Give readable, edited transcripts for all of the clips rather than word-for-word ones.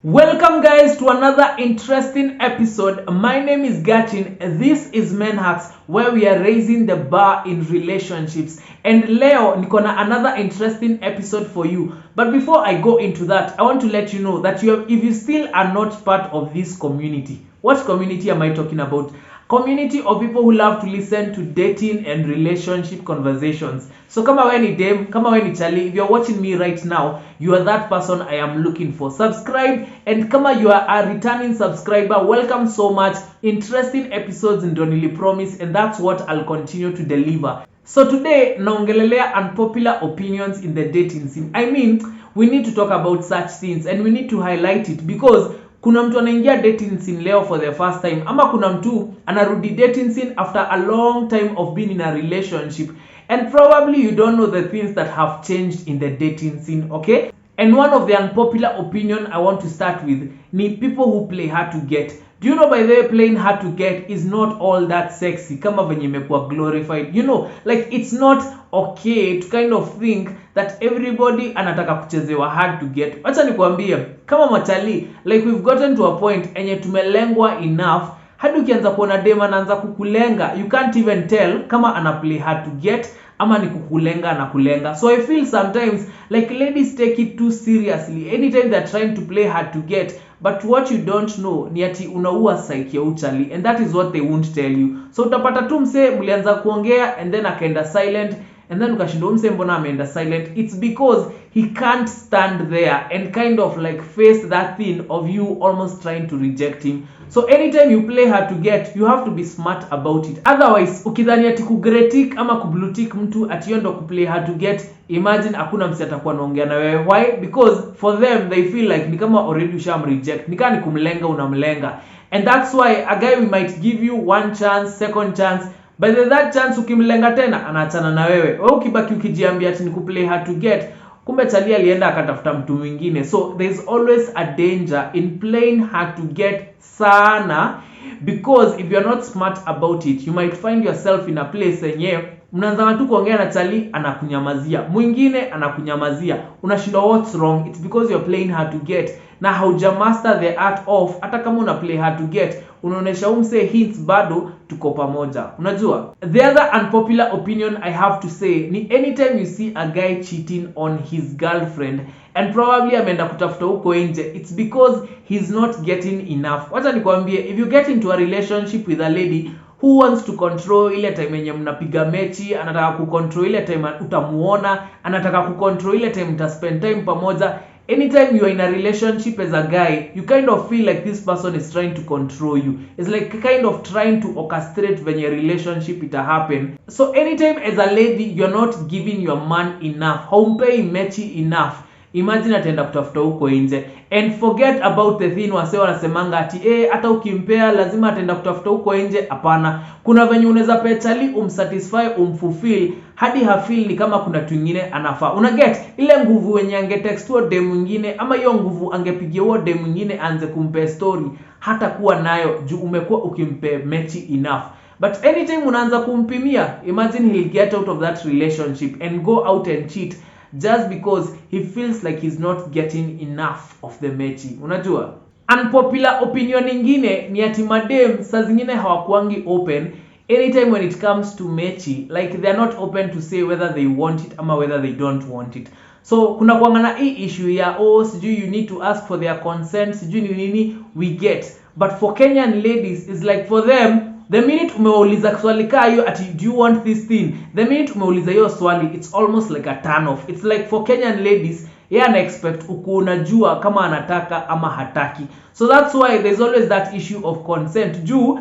Welcome guys to another interesting episode. My name is Gachin. This is MenHacks, where we are raising the bar in relationships. And leo niko na another interesting episode for you. But before I go into that, I want to let you know that if you still are not part of this community. What community am I talking about? Community of people who love to listen to dating and relationship conversations. So kama we ni dem, kama we ni chali, if you're watching me right now, you are that person I am looking for. Subscribe, and kama you are a returning subscriber, welcome so much. Interesting episodes in Donili promise, and that's what I'll continue to deliver. So today, naongelelea unpopular opinions in the dating scene. I mean, we need to talk about such things and we need to highlight it because kuna mtu anaingia dating scene leo for the first time, ama kuna mtu anarudi dating scene after a long time of being in a relationship, and probably you don't know the things that have changed in the dating scene, okay? And one of the unpopular opinion I want to start with ni people who play hard to get. Do you know, by the way, playing hard to get is not all that sexy kama venye imekuwa glorified. You know, like it's not okay to kind of think that everybody anataka kuchezewa hard to get. Acha nikwambie, kama machali, like we've gotten to a point enye tumelengwa enough hadi ukianza kuona dem anaanza kukulenga, you can't even tell kama ana play hard to get ama ni kukulenga na kulenga. So I feel sometimes like ladies take it too seriously anytime they're trying to play hard to get, but what you don't know ni ati unaua psyche ya uchali, and that is what they won't tell you. So utapata tu mse mlianza kuongea and then akaenda silent, and then ukashindwa mse mbona ameenda silent. It's because he can't stand there and kind of like face that thing of you almost trying to reject him. So anytime you play hard to get, you have to be smart about it. Otherwise, ukidhani ati kugretik ama kublutik mtu ati yondo kuplay hard to get, imagine hakuna msi atakuwa naongea na wewe. Why? Because for them they feel like ni kama already usham reject, ni kama ni kumlenga unamlenga. And that's why a guy we might give you one chance, second chance, by the third chance ukimlenga tena anaachana na wewe. Wewe ukibaki ukijiambia ati ni kuplay hard to get, kumbe chali alienda akatafuta mtu mwingine. So there's always a danger in playing hard to get sana, because if you're not smart about it, you might find yourself in a place yenye mnaanza tu kuongea na chali anakunyamazia, mwingine anakunyamazia, unashindwa what's wrong. It's because you're playing hard to get na hauja master the art of. Hata kama una play hard to get, unaonesha umse hints bado tuko pamoja. Unajua, the other unpopular opinion I have to say ni anytime you see a guy cheating on his girlfriend and probably ameenda kutafuta huko nje, it's because he's not getting enough. Wacha nikwambie, if you get into a relationship with a lady who wants to control ile time yenye mnapiga mechi, anataka kucontrol ile time utamuona, anataka kucontrol ile time mta spend time pamoja, anytime you are in a relationship as a guy, you kind of feel like this person is trying to control you. It's like kind of trying to orchestrate when your relationship it happen. So anytime as a lady you're not giving your man enough, haumpei mechi enough, imagine ataenda kutafuta huko nje. And forget about the thing wase wanasemanga ati hata ukimpea lazima ataenda kutafuta huko nje. Hapana, kuna venye unaweza pea chali umsatisfy, umfulfill hadi hafeel ni kama kuna twingine anafaa. Una get ile nguvu wenye angetextua dem mwingine, ama hiyo nguvu angepigia huo dem mwingine anze kumpe story, hata kuwa nayo juu umekuwa ukimpe mechi enough. But anytime unaanza kumpimia, imagine he'll get out of that relationship and go out and cheat just because he feels like he's not getting enough of the mechi. Unajua, unpopular opinion nyingine ni ati madem saa zingine hawakuangi open anytime when it comes to mechi, like they're not open to say whether they want it ama whether they don't want it. So kuna kuangana hii issue ya sijui you need to ask for their consent, sijui ni nini, we get. But for Kenyan ladies, it's like for them, the minute umeuliza swali kaa hiyo ati do you want this thing, the minute umeuliza hiyo swali, it's almost like a turn off. It's like for Kenyan ladies, ana expect uko unajua kama anataka ama hataki. So that's why there's always that issue of consent. Juu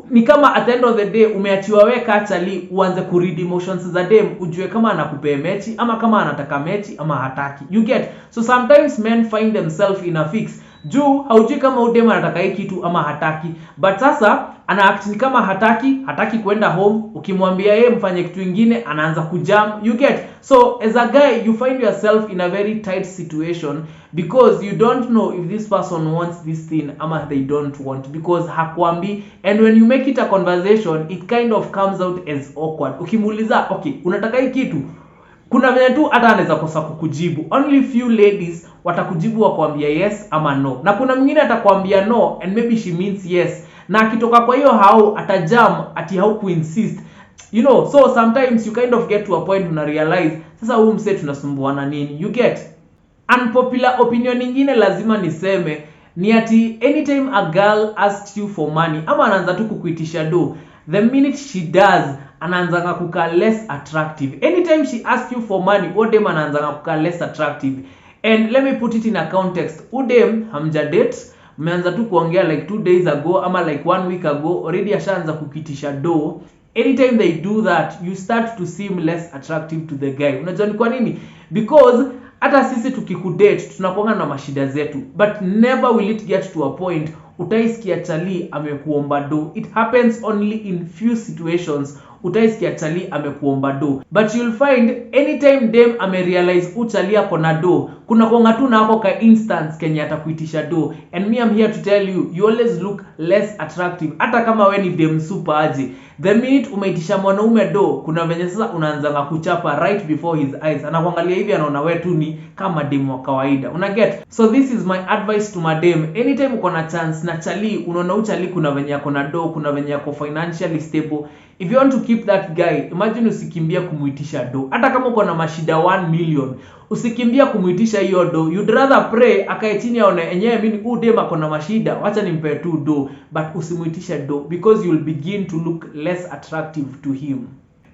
ni kama at the end of the day umeachiwa wewe kachali uanze kuread emotions za dem, ujue kama anakupea mechi ama kama anataka mechi ama hataki. You get? So sometimes men find themselves in a fix juu haujui kama udem anataka hiki kitu ama hataki, but sasa ana act ni kama hataki kwenda home. Ukimwambia yeye mfanye kitu kingine anaanza kujam. You get? So as a guy you find yourself in a very tight situation because you don't know if this person wants this thing ama they don't want, because hakwambi. And when you make it a conversation, it kind of comes out as awkward. Ukimuuliza okay unataka hiki kitu, kuna venye tu hata anaweza kosa kukujibu. Only few ladies watakujibu wakwambia yes ama no, na kuna mwingine atakwambia no and maybe she means yes, na akitoka kwa hiyo hao atajam ati hau kuinsist, you know. So sometimes you kind of get to a point una realize sasa huyu mse tunasumbuana nini, you get. Unpopular opinion nyingine lazima niseme ni ati anytime a girl asks you for money ama anaanza tu kukuitisha do, the minute she does anaanza kuka less attractive. Anytime she asks you for money, udem anaanza kuka less attractive. And let me put it in a context. Udem hamja date, mmeanza tu kuongea like 2 days ago ama like 1 week ago, already ashaanza kukitisha do. Anytime they do that, you start to seem less attractive to the guy. Unajua ni kwa nini? Because hata sisi tukikudate tunakuanga na mashida zetu, but never will it get to a point utaisikia chali amekuomba do. It happens only in few situations utaisikia chali amekuomba do, but you'll find anytime dem amerealize uchali ako na do, kuna konga tu na ako ka instance kenye atakuitisha do. And me, I'm here to tell you, you always look less attractive hata kama we ni dem super aje. The minute umeitisha mwanaume do, kuna venye sasa unaanza kuchapa right before his eyes, anakuangalia hivi anaona wewe tu ni kama dem wa kawaida, una get. So this is my advice to madem. Anytime uko na chance na chali, unaona uchali kuna venye yako na do, kuna venye yako financially stable, if you want to keep that guy, imagine usikimbia kumuitisha do. Hata kama uko na mashida 1 million, usikimbia kumuitisha hiyo do. You'd rather pray akae chini aone enyewe mimi udema kona mashida, wacha nimpe tu do, but usimuitisha do, because you'll begin to look less attractive to him.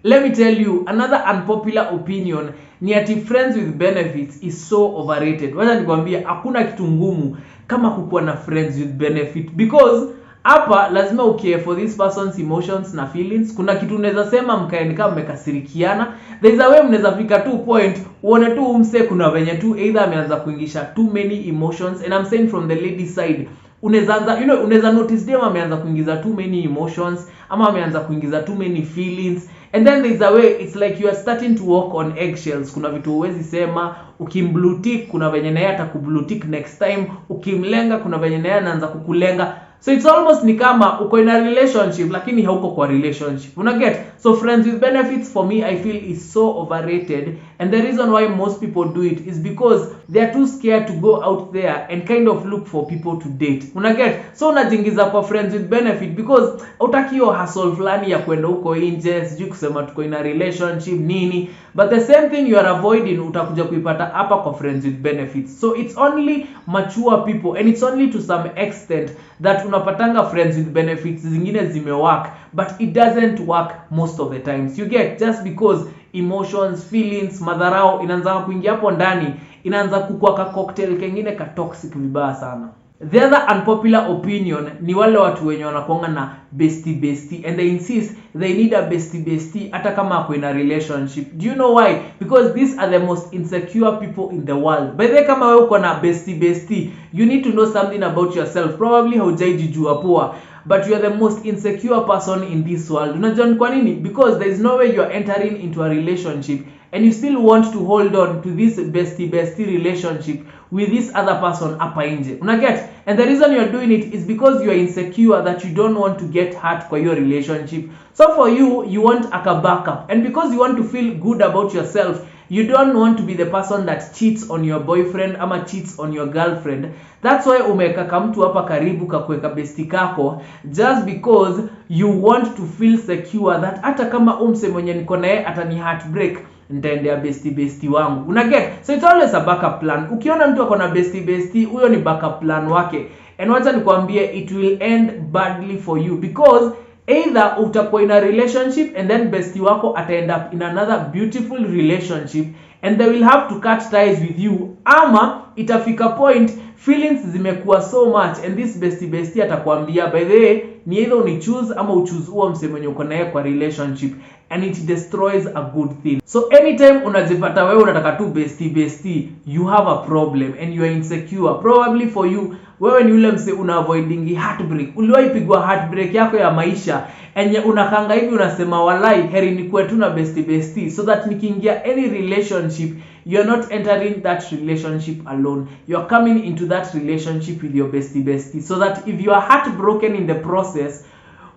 Let me tell you another unpopular opinion ni ati friends with benefits is so overrated. Wacha nikwambia hakuna kitu ngumu kama kukuwa na friends with benefit, because hapa lazima ukie for this person's emotions na feelings. Kuna kitu unaweza sema mkae kama mmekasirikiana, there is a way mnaweza fika tu point uone tu umse kuna venye tu either ameanza kuingisha too many emotions, and I'm saying from the lady side, unaweza you know, unaweza notice dem ameanza kuingiza too many emotions ama ameanza kuingiza too many feelings, and then there is a way it's like you are starting to walk on eggshells. Kuna vitu huwezi sema, ukimblue tick kuna venye naye atakublue tick next time, ukimlenga kuna venye naye anaanza kukulenga. So it's almost ni kama uko in a relationship lakini hauko kwa relationship, una get. So friends with benefits for me I feel is so overrated, and the reason why most people do it is because they are too scared to go out there and kind of look for people to date, una get. So unajingiza kwa friends with benefit because utaki hiyo hustle fulani ya kwenda huko nje sijui kusema tuko in a relationship nini, but the same thing you are avoiding utakuja kuipata hapa kwa friends with benefits. So it's only mature people, and it's only to some extent that unapatanga friends with benefits zingine zimework, but it doesn't work most of the times, you get, just because emotions, feelings, madharau inaanza kuingia hapo ndani, inaanza kukua ka cocktail kengine ka toxic vibaya sana. The other unpopular opinion ni wale watu wenye wanakuanga na bestie and they insist they need a bestie hata kama ako in a relationship. Do you know why? Because these are the most insecure people in the world. By the way, kama wewe uko na bestie, you need to know something about yourself. Probably haujajijua poa, but you are the most insecure person in this world. Unajua kwa nini? Because there is no way you are entering into a relationship and you still want to hold on to this bestie relationship with this other person hapa nje, una get. And the reason you are doing it is because you are insecure that you don't want to get hurt kwa your relationship. So for you want a backup, and because you want to feel good about yourself, you don't want to be the person that cheats on your boyfriend ama cheats on your girlfriend. That's why umeka kamtu hapa karibu kakuweka bestie kako, just because you want to feel secure that hata kama umse mwenye niko naye atani heartbreak, nitaendea bestie wangu, una get. So it's always a backup plan. Ukiona mtu ako na bestie, huyo ni backup plan wake, and wacha nikwambie it will end badly for you, because either utakuwa in a relationship and then bestie wako ata end up in another beautiful relationship and they will have to cut ties with you, ama itafika point feelings zimekuwa so much and this bestie atakwambia by the way ni either uni choose ama uchoose huo mse mwenye uko naye kwa relationship, and it destroys a good thing. So anytime unajipata wewe unataka tu bestie, you have a problem and you are insecure. Probably for you, wewe ni ule mse una avoiding heartbreak. Uliwahi pigwa heartbreak yako ya maisha enye unakanga hivi unasema walai heri ni kwetu na bestie, so that nikiingia any relationship you are not entering that relationship alone, you are coming into that relationship with your bestie, so that if you are heartbroken in the process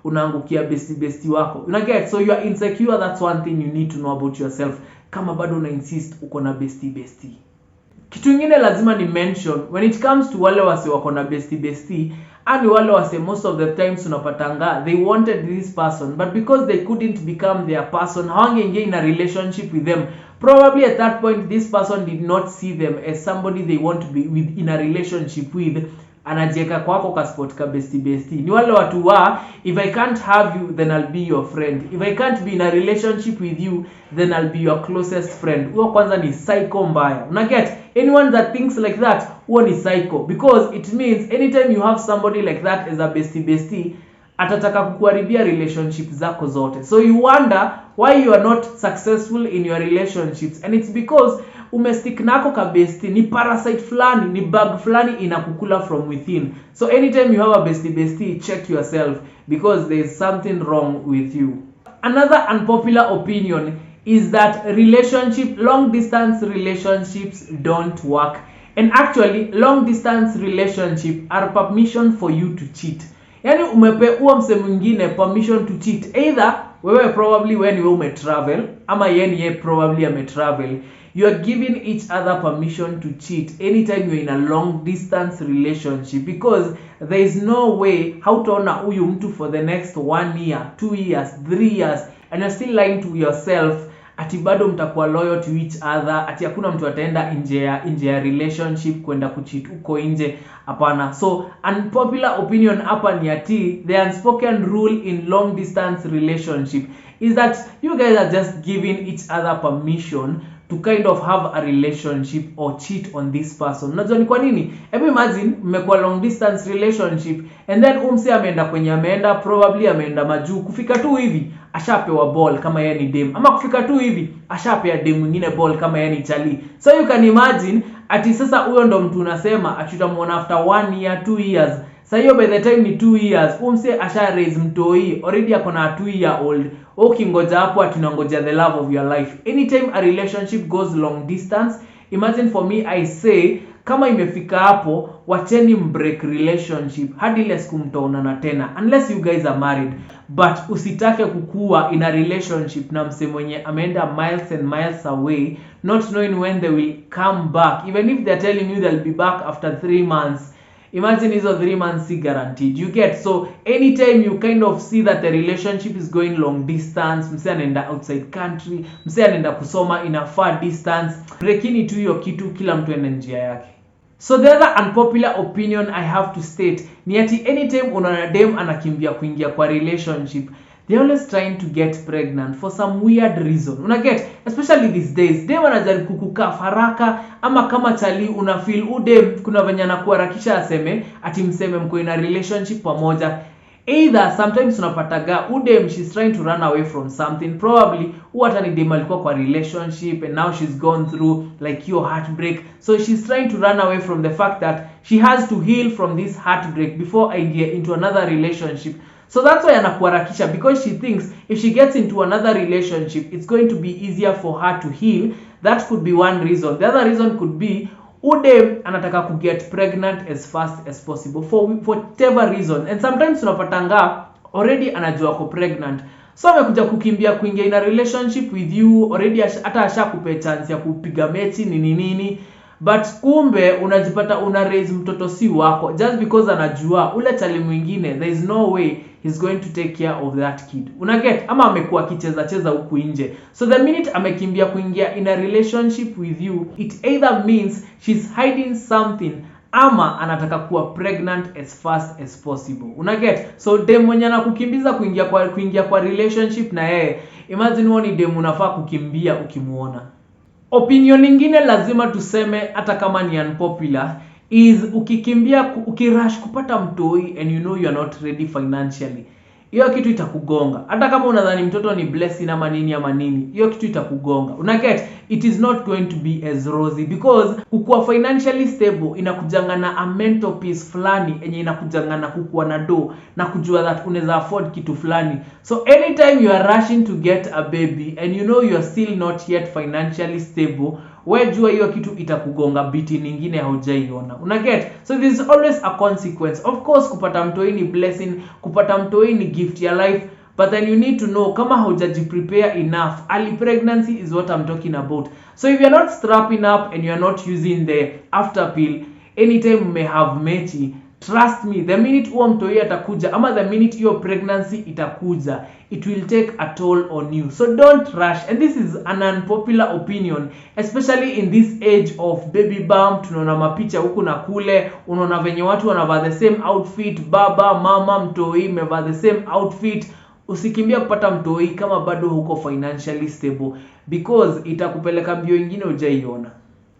unaangukia bestie wako, una get. So you are insecure, that's one thing you need to know about yourself. kama bado una insist uko na bestie. Kitu ingine lazima ni mention when it comes to wale wase wako na bestie and wale wase most of the times unapatanga they wanted this person but because they couldn't become their person, hawangeingia in a relationship with them. Probably at that point this person did not see them as somebody they want to be with in a relationship with. Anajieka kwako ka spot ka bestie. Ni wale watu wa if I can't have you then I'll be your friend. If I can't be in a relationship with you then I'll be your closest friend. Huo kwanza ni psycho mbaya. Una get? Anyone that thinks like that, huo ni psycho because it means anytime you have somebody like that as a bestie atataka kukuharibia relationship zako zote. So you wonder why you are not successful in your relationships and it's because umestick nako ka bestie ni parasite fulani, ni bug fulani inakukula from within. So anytime you have a bestie, check yourself because there is something wrong with you. Another unpopular opinion is that long distance relationships don't work. And actually long distance relationship are permission for you to cheat. Yani umepe uo mse mwingine permission to cheat. Either wewe probably when you umetravel ama yeye probably ametravel. You are giving each other permission to cheat anytime you're in a long distance relationship because there is no way how utaona huyu mtu for the next 1 year, 2 years, 3 years and you're still lying to yourself ati bado mtakuwa loyal to each other, ati hakuna mtu ataenda nje ya relationship kwenda kucheat uko nje. Hapana. So unpopular opinion hapa ni ati the unspoken rule in long distance relationship is that you guys are just giving each other permission to kind of have a relationship or cheat on this person. Unajua ni kwa nini? Hebu imagine mmekuwa long distance relationship and then umse ameenda kwenye ameenda probably ameenda majuu, kufika tu hivi ashapewa ball kama yeye ni dem, ama kufika tu hivi ashapea dem mwingine ball kama yeye ni chali. So you can imagine ati sasa huyo ndo mtu unasema atutamuona after 1 year 2 years. Sasa hiyo by the time ni 2 years umse asha raise mtoi already akona 2 year old. Ukingoja hapo atunangoja the love of your life. Anytime a relationship goes long distance, imagine for me I say kama imefika hapo wacheni mbreak relationship hadi ile siku mtaonana tena unless you guys are married. But usitake kukua in a relationship na mse mwenye ameenda miles and miles away not knowing when they will come back, even if they're telling you they'll be back after 3 months. Imagine hizo 3 months si guaranteed. You get? So anytime you kind of see that the relationship is going long distance, mse anaenda outside country, mse anaenda kusoma in a far distance, breakini tu hiyo kitu kila mtu ende njia yake. So the other unpopular opinion I have to state ni ati anytime unaona dem anakimbia kuingia kwa relationship, they're always trying to get pregnant for some weird reason. Una get? Especially these days. Dem anajaribu kukuka faraka ama kama chali una feel udem kuna venye anakuharakisha aseme ati mseme mko in a relationship pamoja. Either sometimes unapataga udem she's trying to run away from something, probably hata ni dem alikuwa kwa relationship and now she's gone through like your heartbreak, so she's trying to run away from the fact that she has to heal from this heartbreak before I get into another relationship. So that's why anakuharakisha because she thinks if she gets into another relationship it's going to be easier for her to heal. That could be one reason. The other reason could be udem anataka ku get pregnant as fast as possible for whatever reason, and sometimes unapatanga already anajua ko pregnant, so amekuja kukimbia kuingia in a relationship with you already hata ashakupe chance ya kupiga mechi nini but kumbe unajipata una raise mtoto si wako just because anajua ule chali mwingine there is no way he's going to take care of that kid. Una get? Ama amekuwa kicheza huku nje. So the minute amekimbia kuingia in a relationship with you, it either means she's hiding something ama anataka kuwa pregnant as fast as possible. Una get? So dem mwenye anakukimbiza kuingia kwa relationship na yeye, imagine woni dem unafaa kukimbia ukimuona. Opinion nyingine lazima tuseme hata kama ni unpopular is ukirush kupata mtoi and you know you are not ready financially, hiyo kitu itakugonga. Hata kama unadhani mtoto ni blessing ama nini, hiyo kitu itakugonga. Una get? It is not going to be as rosy because kukuwa financially stable inakujanga na a mental peace fulani yenye inakujanga na kukuwa na do na kujua that unaweza afford kitu fulani. So anytime you are rushing to get a baby and you know you are still not yet financially stable, wewe jua hiyo kitu itakugonga biti nyingine haujaiona. Una get? So there is always a consequence. Of course kupata mtoi ni blessing, kupata mtoi ni gift ya life, but then you need to know kama haujajiprepare enough. Early pregnancy is what I'm talking about. So if you're not strapping up and you're not using the after pill anytime you may have mechi, trust me, the minute huo mtoi atakuja ama the minute your pregnancy itakuja, it will take a toll on you. So don't rush. And this is an unpopular opinion, especially in this age of baby bump. Tunaona mapicha huku na kule, unaona venye watu wanavaa the same outfit, baba, mama, mtoi mevaa the same outfit. Usikimbia kupata mtoi kama bado huko financially stable, because itakupeleka mbio ingine hujaiona.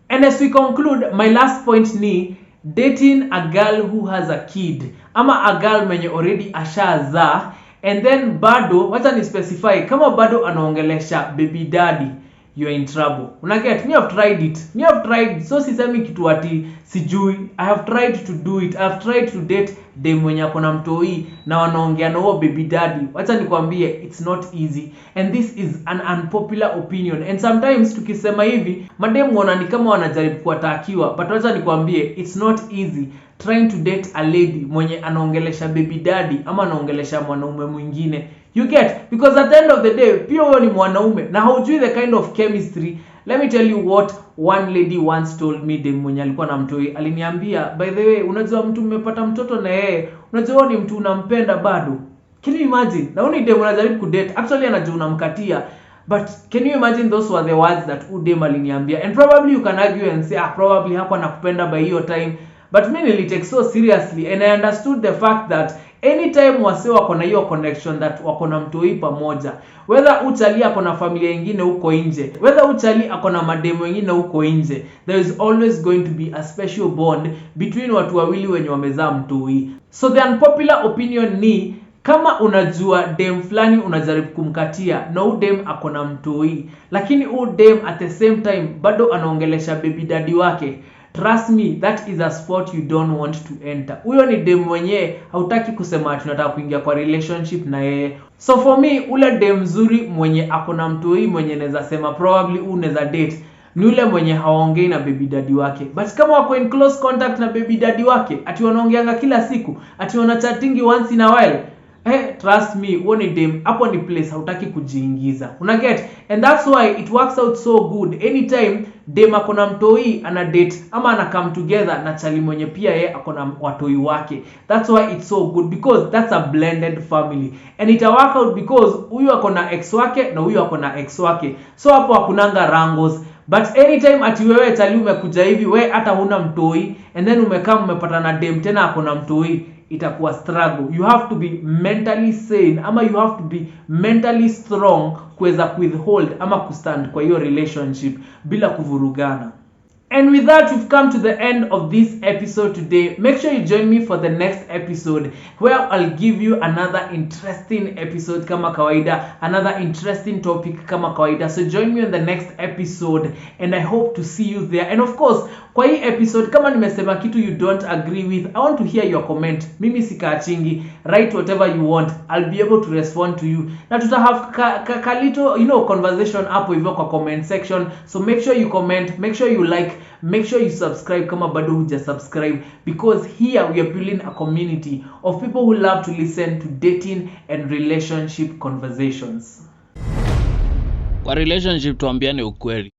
And as we conclude, my last point ni dating a girl who has a kid ama a girl mwenye already ashazaa, and then bado wacha ni specify kama bado anaongelesha baby daddy, you are in trouble. Unaget, me have tried, so sisemi kitu ati sijui. I have tried to do it. I have tried to date dem mwenye akona mtoi na wanaongea na huo baby daddy. Wacha nikwambie, it's not easy, and this is an unpopular opinion. And sometimes tukisema hivi madem wana ni kama wanajaribu kuatakiwa, but wacha nikwambie, it's not easy trying to date a lady mwenye anaongelesha baby daddy ama anaongelesha mwanaume mwingine. You get, because at the end of the day pia wewe ni mwanaume na haujui the kind of chemistry. Let me tell you what one lady once told me. Dem mwenye alikuwa na mtoi aliniambia, by the way, unajua mtu mmepata mtoto na yeye unajua ni mtu unampenda bado. Can you imagine? Na uni dem unajaribu kudate, actually anajua unamkatia, but can you imagine those were the words that udem aliniambia? And probably you can argue and say probably hapo anakupenda by hiyo time, but me nilitake so seriously, and I understood the fact that anytime wase wako na hiyo connection that wako na mtoi pamoja, whether uchali ako na familia nyingine huko nje, whether uchali ako na mademo wengine huko nje, there is always going to be a special bond between watu wawili wenye wamezaa mtoi. So the unpopular opinion ni kama unajua dem fulani unajaribu kumkatia na udem ako na mtoi, lakini udem at the same time bado anaongelesha baby daddy wake, trust me, that is a spot you don't want to enter. Huyo ni dem mwenye hautaki kusema tunataka kuingia kwa relationship na yeye. So for me, ule dem mzuri mwenye akona mtoi mwenye naweza sema probably unaweza date ni ule mwenye haongei na baby daddy wake. But kama wako in close contact na baby daddy wake, ati wanaongeanga kila siku, ati wanachattingi once in a while, trust me, one dem hapo ni place hautaki kujiingiza. Unaget? And that's why it works out so good anytime dem akona mtoi ana date ama ana come together na chali mwenye pia yeye akona watoi wake. That's why it's so good, because that's a blended family, and it work out because huyu akona ex wake na huyu akona ex wake, so hapo hakunanga wrangles. But anytime ati wewe chali umekuja hivi we hata huna mtoi, and then umekaa umepatana dem tena akona mtoi, itakuwa struggle. You have to be mentally sane ama you have to be mentally strong kuweza withhold ama kustand kwa hiyo relationship bila kuvurugana. And with that, we've come to the end of this episode today. Make sure you join me for the next episode where I'll give you another interesting episode kama kawaida, another interesting topic kama kawaida. So join me on the next episode and I hope to see you there. And of course, kwa hii episode kama nimesema kitu you don't agree with, I want to hear your comment. Mimi sikaachingi, write whatever you want. I'll be able to respond to you. Na tuta have little, conversation hapo hivyo kwa comment section. So make sure you comment, make sure you like, make sure you subscribe kama bado huja subscribe, because here we are building a community of people who love to listen to dating and relationship conversations. Kwa relationship tuambiane ukweli.